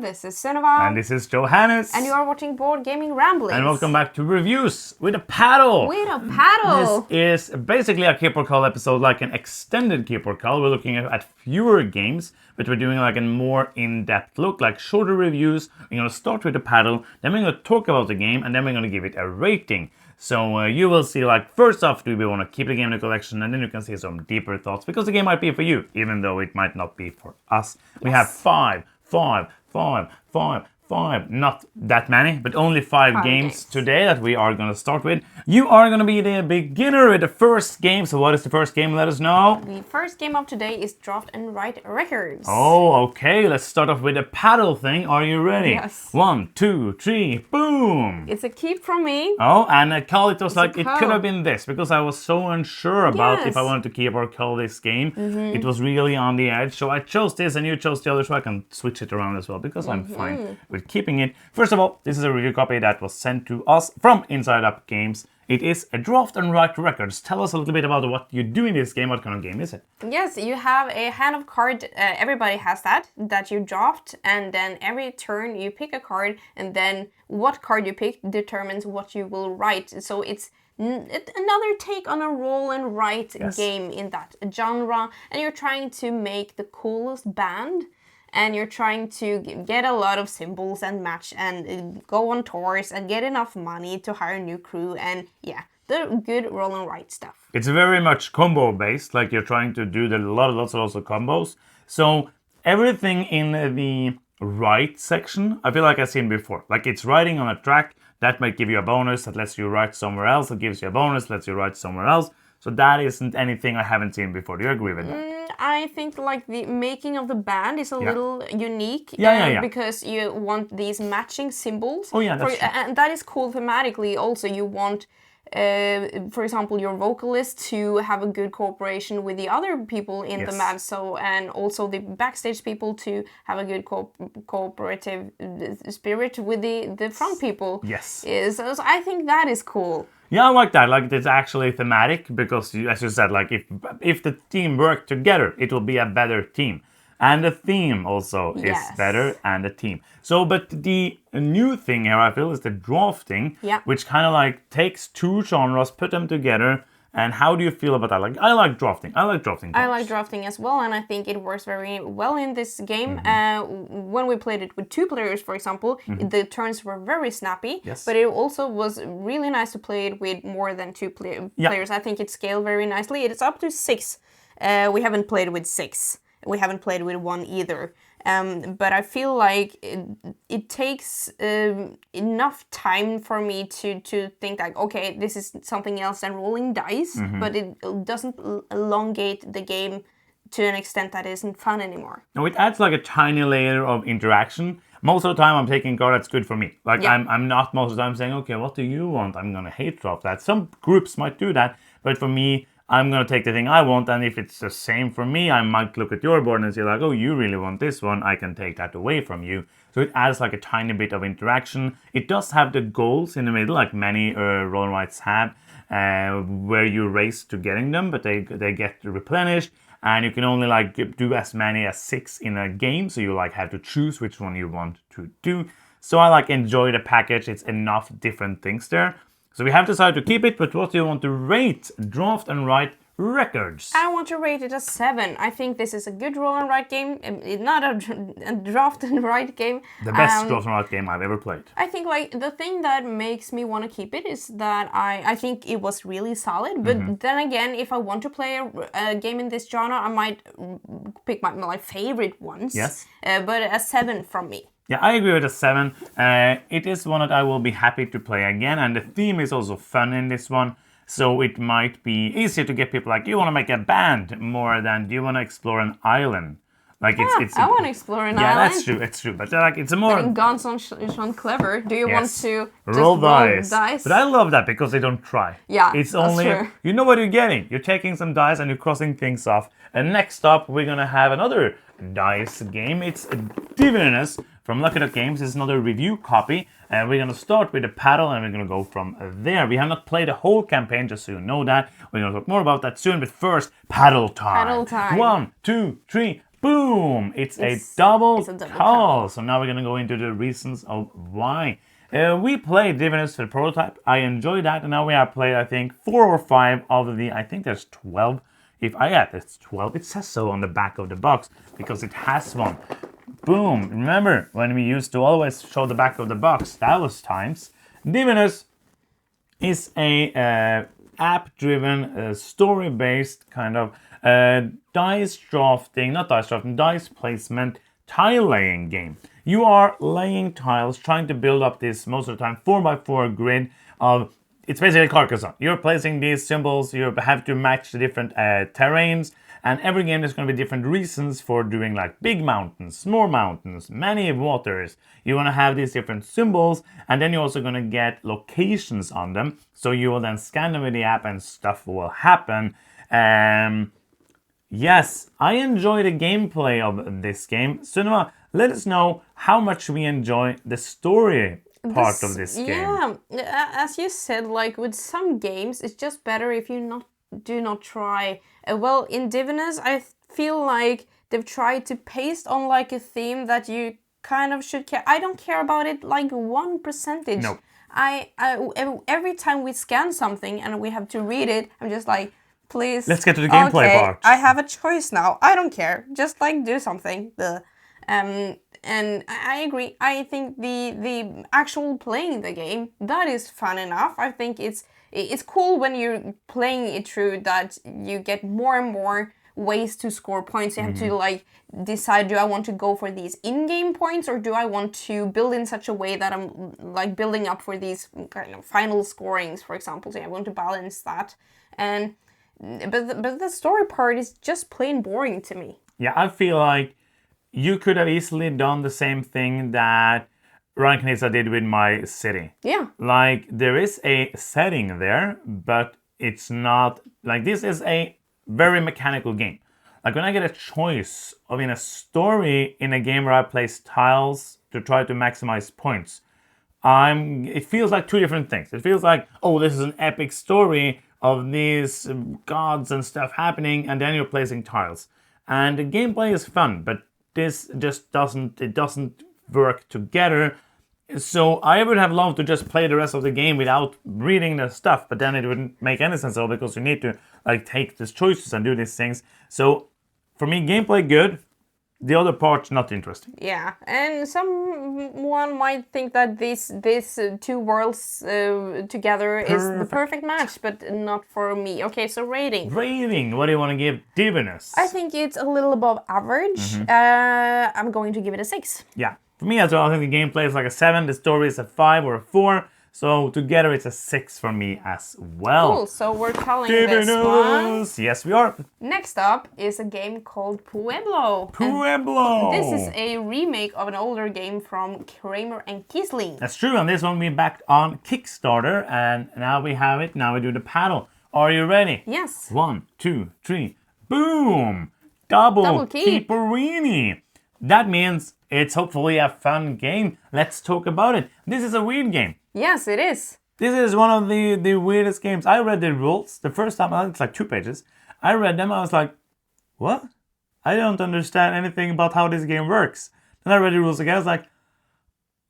This is Sunniva. And this is Johannes. And you are watching Board Gaming Ramblings. And welcome back to Reviews with a Paddle. With a Paddle. This is basically a Keyboard Cull episode, like an extended Keyboard Cull. We're looking at fewer games, but we're doing like a more in-depth look, like shorter reviews. We're going to start with the Paddle, then we're going to talk about the game, and then we're going to give it a rating. So you will see, like, first off, do we want to keep the game in the collection, and then you can see some deeper thoughts, because the game might be for you, even though it might not be for us. Yes. We have five, not that many, but only five games today that we are going to start with. You are going to be the beginner with the first game. So what is the first game? Let us know. The first game of today is Draft and Write Records. Oh, okay. Let's start off with the paddle thing. Are you ready? Yes. 1, 2, 3, boom! It's a keep from me. Oh, and Cull, it was like, it could have been this, because I was so unsure about if I wanted to keep or cull this game. It was really on the edge. So I chose this and you chose the other, so I can switch it around as well, because I'm fine with keeping it. First of all, this is a review copy that was sent to us from Inside Up Games. It is a Draft and Write Records. Tell us a little bit about what you do in this game. What kind of game is it? Yes, you have a hand of card. Everybody has that you draft, and then every turn you pick a card, and then what card you pick determines what you will write. So it's another take on a roll and write game in that genre, and you're trying to make the coolest band. And you're trying to get a lot of symbols and match and go on tours and get enough money to hire a new crew and the good roll and write stuff. It's very much combo based, like you're trying to do lots of combos. So everything in the write section, I feel like I've seen before. Like it's writing on a track, that might give you a bonus, that lets you write somewhere else, that gives you a bonus, lets you write somewhere else. So that isn't anything I haven't seen before. Do you agree with that? I think like the making of the band is a little unique because you want these matching symbols. Oh yeah, that's true. And that is cool thematically. Also, you want, for example, your vocalist to have a good cooperation with the other people in the band. So and also the backstage people to have a good cooperative spirit with the front people. Yes. So I think that is cool. Yeah, I like that. Like it's actually thematic because, as you said, like if the team work together, it will be a better team, and the theme also is better, and the team. So, but the new thing here I feel is the drafting, which kind of like takes two genres, put them together. And how do you feel about that? Like, I like drafting. I like drafting as well, and I think it works very well in this game. When we played it with two players, for example, the turns were very snappy. Yes. But it also was really nice to play it with more than two players. I think it scaled very nicely. It's up to 6. We haven't played with 6. We haven't played with 1 either. But I feel like it takes enough time for me to think like, okay, this is something else than rolling dice, but it doesn't elongate the game to an extent that isn't fun anymore. No, it adds like a tiny layer of interaction. Most of the time I'm taking a card that's good for me. Like I'm not most of the time saying, okay, what do you want? I'm going to hate draft that. Some groups might do that, but for me, I'm going to take the thing I want, and if it's the same for me, I might look at your board and say like, oh, you really want this one, I can take that away from you. So it adds like a tiny bit of interaction. It does have the goals in the middle, like many roll and writes have, where you race to getting them, but they get replenished, and you can only like do as many as 6 in a game, so you like have to choose which one you want to do. So I like enjoy the package, it's enough different things there. So we have decided to keep it, but what do you want to rate Draft and Write Records? I want to rate it a 7. I think this is a good roll and write game, not a draft and write game. The best draft and write game I've ever played. I think like the thing that makes me want to keep it is that I think it was really solid. But then again, if I want to play a game in this genre, I might pick my favorite ones. Yes. But a 7 from me. Yeah, I agree with a 7. It is one that I will be happy to play again, and the theme is also fun in this one. So it might be easier to get people like, you want to make a band more than do you want to explore an island? Like it's I want to explore an island. Yeah, that's true. It's true. But like it's a more. But in Guns on Clever, do you want to just roll dice? Dice? But I love that because they don't try. Yeah, it's only true. You know what you're getting. You're taking some dice and you're crossing things off. And next up, we're gonna have another dice game. It's Divinus from Lucky Duck Games. It's another review copy. And we're gonna start with the paddle and we're gonna go from there. We have not played the whole campaign, just so you know that. We're gonna talk more about that soon. But first, paddle time. Paddle time. 1, 2, 3. Boom! It's a double double Cull. So now we're going to go into the reasons of why. We played Divinus for the prototype. I enjoyed that. And now we have played, I think, 4 or 5 of the, I think there's 12. It's 12. It says so on the back of the box because it has one. Boom! Remember when we used to always show the back of the box? That was times. Divinus is a app-driven, story-based kind of dice placement, tile laying game. You are laying tiles, trying to build up this, most of the time, 4x4 grid of, it's basically Carcassonne. You're placing these symbols, you have to match the different terrains, and every game there's going to be different reasons for doing like big mountains, small mountains, many waters. You want to have these different symbols, and then you're also going to get locations on them. So you will then scan them with the app and stuff will happen. Yes, I enjoy the gameplay of this game. Sunniva, let us know how much we enjoy the story part of this game. Yeah, as you said, like with some games, it's just better if you do not try. Well, in Divinus, I feel like they've tried to paste on like a theme that you kind of should care. I don't care about it like 1%. No. I every time we scan something and we have to read it, I'm just like, please. Let's get to the gameplay part. I have a choice now. I don't care. Just like do something. And I agree. I think the actual playing the game, that is fun enough. I think it's cool when you're playing it through that you get more and more ways to score points. You have to like decide, do I want to go for these in-game points or do I want to build in such a way that I'm like building up for these kind of final scorings, for example. So I want to balance that. But the story part is just plain boring to me. Yeah, I feel like you could have easily done the same thing that Ryan Knizia did with My City. Yeah. Like, there is a setting there, but it's not... Like, this is a very mechanical game. Like, when I get a choice of in a story in a game where I place tiles to try to maximize points, it feels like two different things. It feels like, oh, this is an epic story of these gods and stuff happening, and then you're placing tiles. And the gameplay is fun, but this just doesn't work together. So I would have loved to just play the rest of the game without reading the stuff, but then it wouldn't make any sense at all because you need to like take these choices and do these things. So for me, gameplay good. The other part not interesting. Yeah, and someone might think that these two worlds together is the perfect match, but not for me. Okay, so rating. Rating. What do you want to give Divinus? I think it's a little above average. I'm going to give it a 6. Yeah, for me as well. I think the gameplay is like a 7. The story is a 5 or a 4. So together it's a 6 for me as well. Cool, so we're calling this one. Yes, we are. Next up is a game called Pueblo. Pueblo! And this is a remake of an older game from Kramer and Kisling. That's true, and this one we backed on Kickstarter, and now we have it. Now we do the paddle. Are you ready? Yes. 1, 2, 3. Boom! Double keeperini. That means it's hopefully a fun game. Let's talk about it. This is a weird game. Yes, it is. This is one of the weirdest games. I read the rules the first time. It's like 2 pages. I read them. I was like, what? I don't understand anything about how this game works. Then I read the rules again. I was like,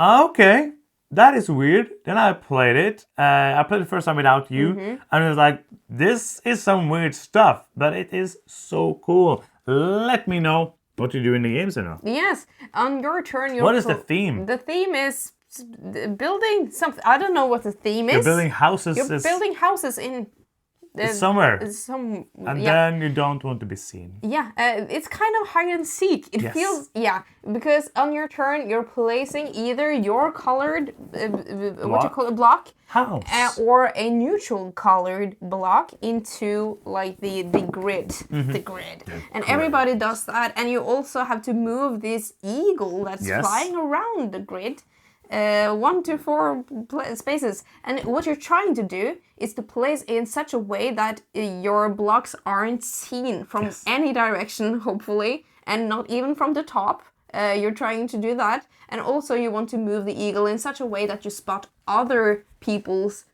okay, that is weird. Then I played it. I played it the first time without you. And it was like, this is some weird stuff. But it is so cool. Let me know what you do in the games now. Yes. On your turn, what is the theme? The theme is building something. I don't know what the theme is. You're building houses. You're building houses in somewhere. And then you don't want to be seen. Yeah, it's kind of hide and seek. It feels, because on your turn you're placing either your colored, what you call a block, house, or a neutral colored block into like the grid, and everybody does that. And you also have to move this eagle that's flying around the grid. 1 to 4 spaces, and what you're trying to do is to place in such a way that your blocks aren't seen from any direction, hopefully, and not even from the top. You're trying to do that, and also you want to move the eagle in such a way that you spot other people's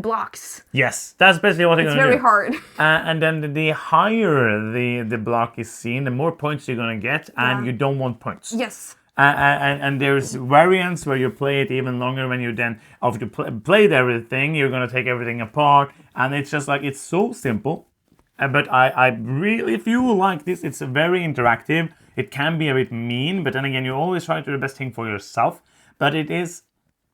blocks. Yes, that's basically what you're It's going to do. very hard. And then the higher the block is seen, the more points you're going to get, and you don't want points. Yes. And there's variants where you play it even longer when you then, after you played everything, you're going to take everything apart. And it's just like, it's so simple. But I really feel like this, it's very interactive. It can be a bit mean, but then again, you always try to do the best thing for yourself. But it is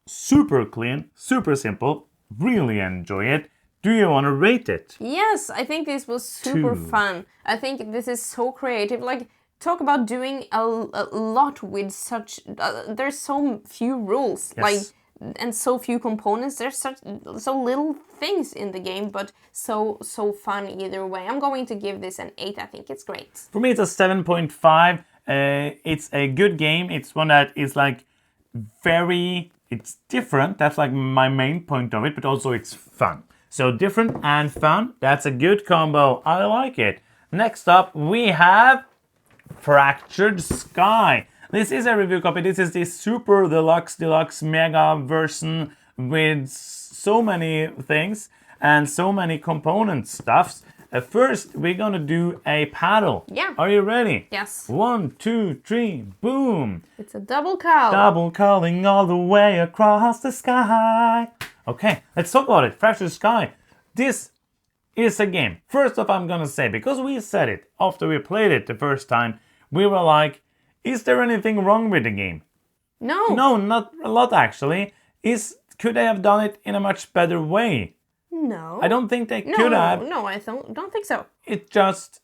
super clean, super simple. Really enjoy it. Do you want to rate it? Yes, I think this was super fun. I think this is so creative. Like, talk about doing a lot with such... there's so few rules. Yes. Like, and so few components. There's so little things in the game, but so fun either way. I'm going to give this an 8. I think it's great. For me, it's a 7.5. It's a good game. It's one that is like it's different. That's like my main point of it, but also it's fun. So different and fun. That's a good combo. I like it. Next up, we have Fractured Sky. This is a review copy. This is the super deluxe mega version with so many things and so many component stuffs. First, we're gonna do a paddle. Yeah. Are you ready? Yes. 1, 2, 3, boom. It's a double cull. Double culling all the way across the sky. Okay, let's talk about it. Fractured Sky. This is a game. First off, I'm gonna say, because we said it after we played it the first time, we were like, is there anything wrong with the game? No. No, not a lot actually. Could they have done it in a much better way? No. I don't think they could have. No, I don't think so. It's just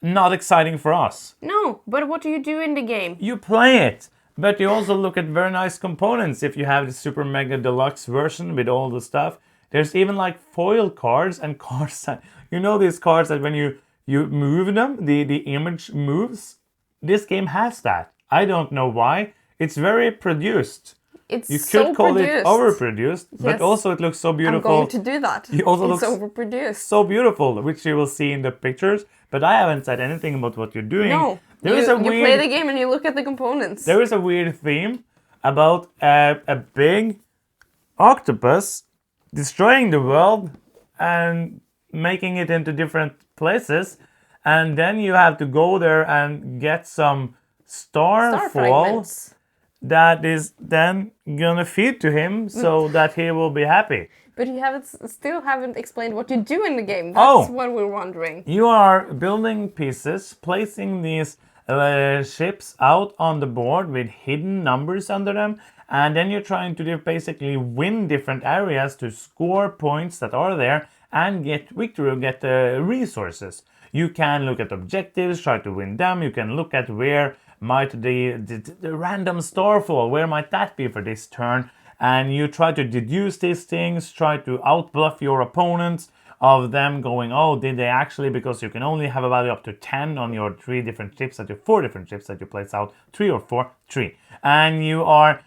not exciting for us. No, but what do you do in the game? You play it, but you also look at very nice components if you have the super mega deluxe version with all the stuff. There's even like foil cards and cards that, you know, these cards that when you move them, the image moves. This game has that. I don't know why. It's very produced. It's You could call it overproduced, but also it looks so beautiful. I'm going to do that. It also It's looks overproduced. so beautiful, which you will see in the pictures. But I haven't said anything about what you're doing. No, you play the game and you look at the components. There is a weird theme about a big octopus destroying the world and making it into different places. And then you have to go there and get some star fragments that is then gonna feed to him so that he will be happy. But you still haven't explained what you do in the game. That's what we're wondering. You are building pieces, placing these ships out on the board with hidden numbers under them, and then you're trying to basically win different areas to score points that are there and get victory, get resources. You can look at objectives, try to win them. You can look at where might the random star fall, where might that be for this turn, and you try to deduce these things, try to outbluff your opponents of them going, oh, did they actually, because you can only have a value up to 10 on your 4 different ships that you place out, 3 or 4, 3. And you are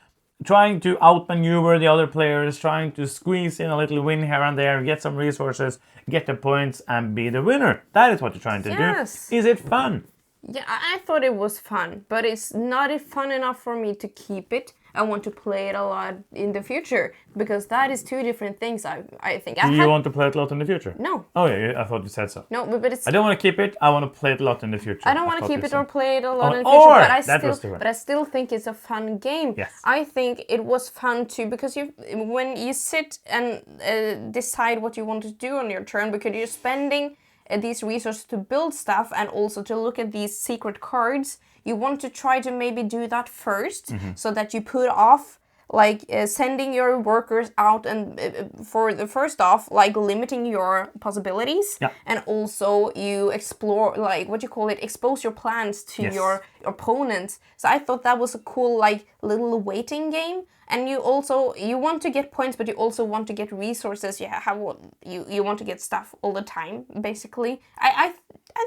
trying to outmaneuver the other players, trying to squeeze in a little win here and there, get some resources, get the points, and be the winner. That is what you're trying to do. Is it fun? Yeah, I thought it was fun, but it's not fun enough for me to keep it. I want to play it a lot in the future, because that is 2 different things, I think. Do you want to play it a lot in the future? No. Oh, yeah, I thought you said so. No, but it's... I don't want to keep it, I want to play it a lot in the future. I don't want to keep it or play it a lot in the future, but I still think it's a fun game. Yes. I think it was fun too, because when you sit and decide what you want to do on your turn, because you're spending these resources to build stuff and also to look at these secret cards, you want to try to maybe do that first, so that you put off like sending your workers out and for the first off, like limiting your possibilities, and also you explore, like what you call it, expose your plans to your opponents. So I thought that was a cool like little waiting game. And you want to get points, but you also want to get resources. You want to get stuff all the time, basically. I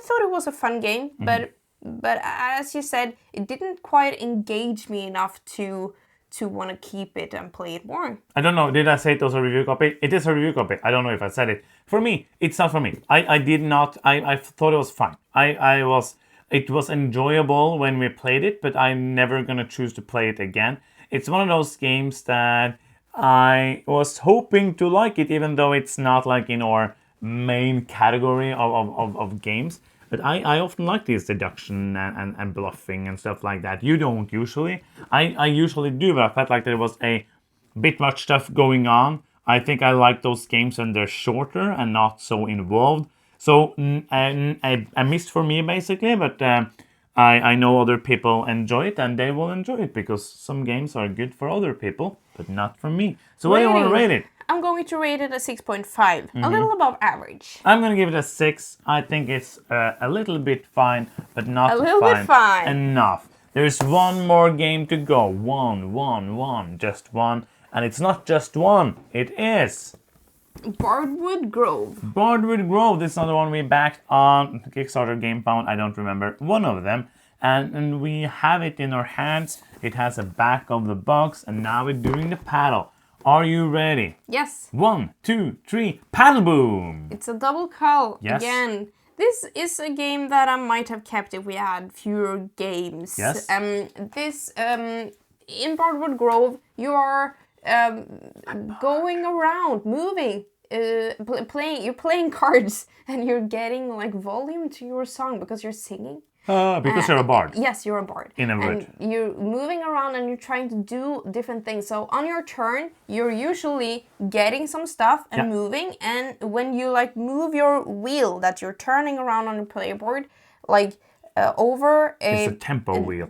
thought it was a fun game, but as you said, it didn't quite engage me enough to want to keep it and play it more. I don't know, did I say it was a review copy? It is a review copy. I don't know if I said it. For me, it's not for me. I did not, I thought it was fine. It was enjoyable when we played it, but I'm never gonna choose to play it again. It's one of those games that I was hoping to like it, even though it's not like in our main category of games. But I often like this deduction and bluffing and stuff like that. You don't usually. I usually do, but I felt like there was a bit much stuff going on. I think I like those games when they're shorter and not so involved. So a miss for me basically, but I know other people enjoy it and they will enjoy it because some games are good for other people, but not for me. So what do you want to rate it? I'm going to rate it a 6.5, a little above average. I'm going to give it a 6. I think it's a little bit fine, but not A little bit fine. enough. There's one more game to go. One. Just one. And it's not just one. It is Bardwood Grove. Bardwood Grove. This is another one we backed on Kickstarter Game Pound. I don't remember one of them. And we have it in our hands. It has a back of the box. And now we're doing the paddle. Are you ready? Yes. 1, 2, 3, paddle boom! It's a double cull Yes. again. This is a game that I might have kept if we had fewer games. Yes. In Bardwood Grove, you are going around, moving, playing. You're playing cards, and you're getting like volume to your song because you're singing. Because you're a bard. Yes, you're a bard. In a wood. And you're moving around and you're trying to do different things. So on your turn, you're usually getting some stuff and moving. And when you like move your wheel that you're turning around on the playboard, like over It's a tempo wheel.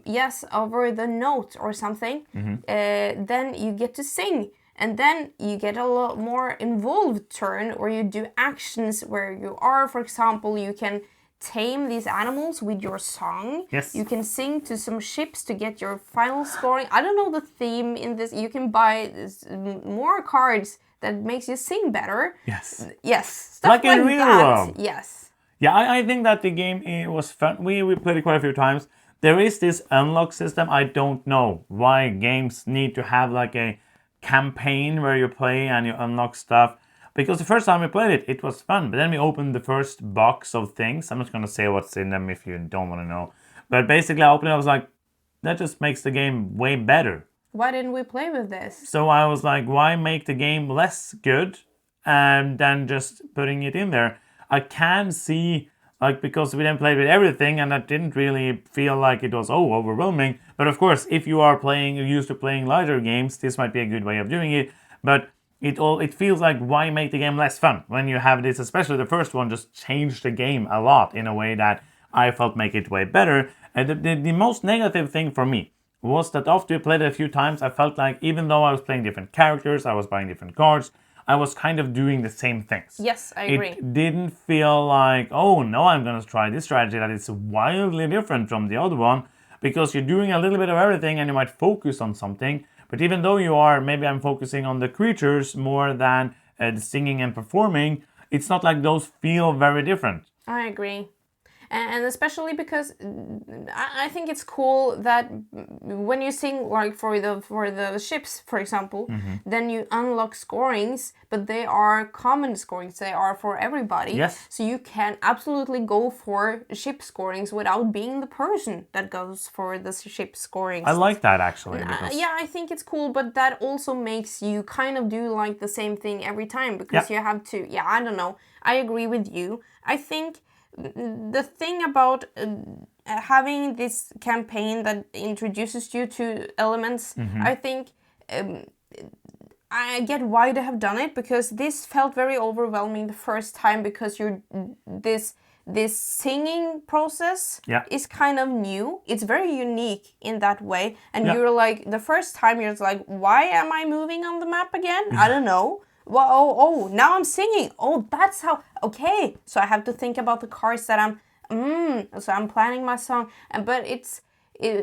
yes, over the note or something, then you get to sing. And then you get a lot more involved turn where you do actions where you are, for example, you can tame these animals with your song. Yes. You can sing to some ships to get your final scoring. I don't know the theme in this. You can buy more cards that makes you sing better. Yes. Yes. Stuff Like in real that. world. Yes. Yeah, I think that the game was fun. We played it quite a few times. There is this unlock system. I don't know why games need to have like a campaign where you play and you unlock stuff. Because the first time we played it, it was fun. But then we opened the first box of things. I'm not going to say what's in them if you don't want to know. But basically, I opened it, I was like, that just makes the game way better. Why didn't we play with this? So I was like, why make the game less good than just putting it in there? I can see, like, because we then played with everything and that didn't really feel like it was, overwhelming. But of course, if you are used to playing lighter games, this might be a good way of doing it. But it feels like, why make the game less fun when you have this, especially the first one, just changed the game a lot in a way that I felt make it way better. And the most negative thing for me was that after we played it a few times, I felt like even though I was playing different characters, I was buying different cards, I was kind of doing the same things. Yes, I agree. It didn't feel like, oh no, I'm going to try this strategy that is wildly different from the other one, because you're doing a little bit of everything and you might focus on something. But even though maybe I'm focusing on the creatures more than the singing and performing, it's not like those feel very different. I agree. And especially because I think it's cool that when you sing like for the ships, for example, then you unlock scorings, but they are common scorings. They are for everybody. Yes. So you can absolutely go for ship scorings without being the person that goes for the ship scorings. I like that actually. Yeah, I think it's cool, but that also makes you kind of do like the same thing every time because you have to. Yeah, I don't know. I agree with you. I think the thing about having this campaign that introduces you to elements, I think I get why they have done it, because this felt very overwhelming the first time, because you're this singing process is kind of new. It's very unique in that way, and you're like, the first time you're like, why am I moving on the map again? I don't know. Well, now I'm singing. Oh, that's how. Okay, so I have to think about the cards that so I'm planning my song. But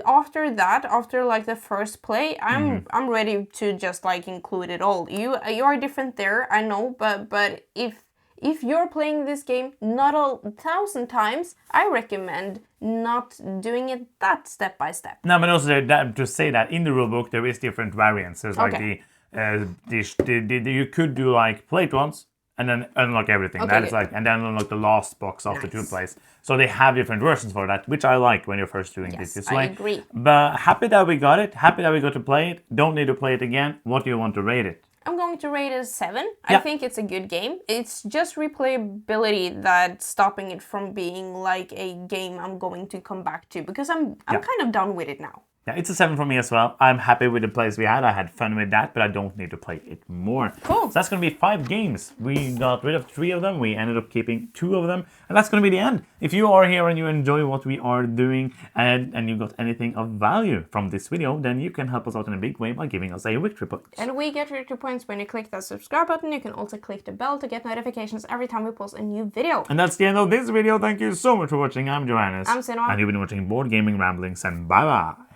after that, after like the first play, I'm ready to just like include it all. You are different there, I know, but if you're playing this game not 1,000 times, I recommend not doing it that step by step. No, but also to say that in the rulebook there is different variants. There's like you could do like play it once, And then unlock everything. Okay, That is good. like, and then unlock the last box after Nice. 2 plays. So they have different versions for that, which I like when you're first doing Yes, this I way. agree. But happy that we got it. Happy that we got to play it. Don't need to play it again. What do you want to rate it? I'm going to rate it a 7. I Yeah. think it's a good game. It's just replayability that's stopping it from being like a game I'm going to come back to, because I'm kind of done with it now. Yeah, it's a 7 for me as well. I'm happy with the plays we had. I had fun with that, but I don't need to play it more. Cool. So that's going to be 5 games. We got rid of 3 of them. We ended up keeping 2 of them. And that's going to be the end. If you are here and you enjoy what we are doing and you got anything of value from this video, then you can help us out in a big way by giving us a victory point. And we get victory points when you click that subscribe button. You can also click the bell to get notifications every time we post a new video. And that's the end of this video. Thank you so much for watching. I'm Divinus. I'm Sinwa. And you've been watching Board Gaming Ramblings, and bye-bye.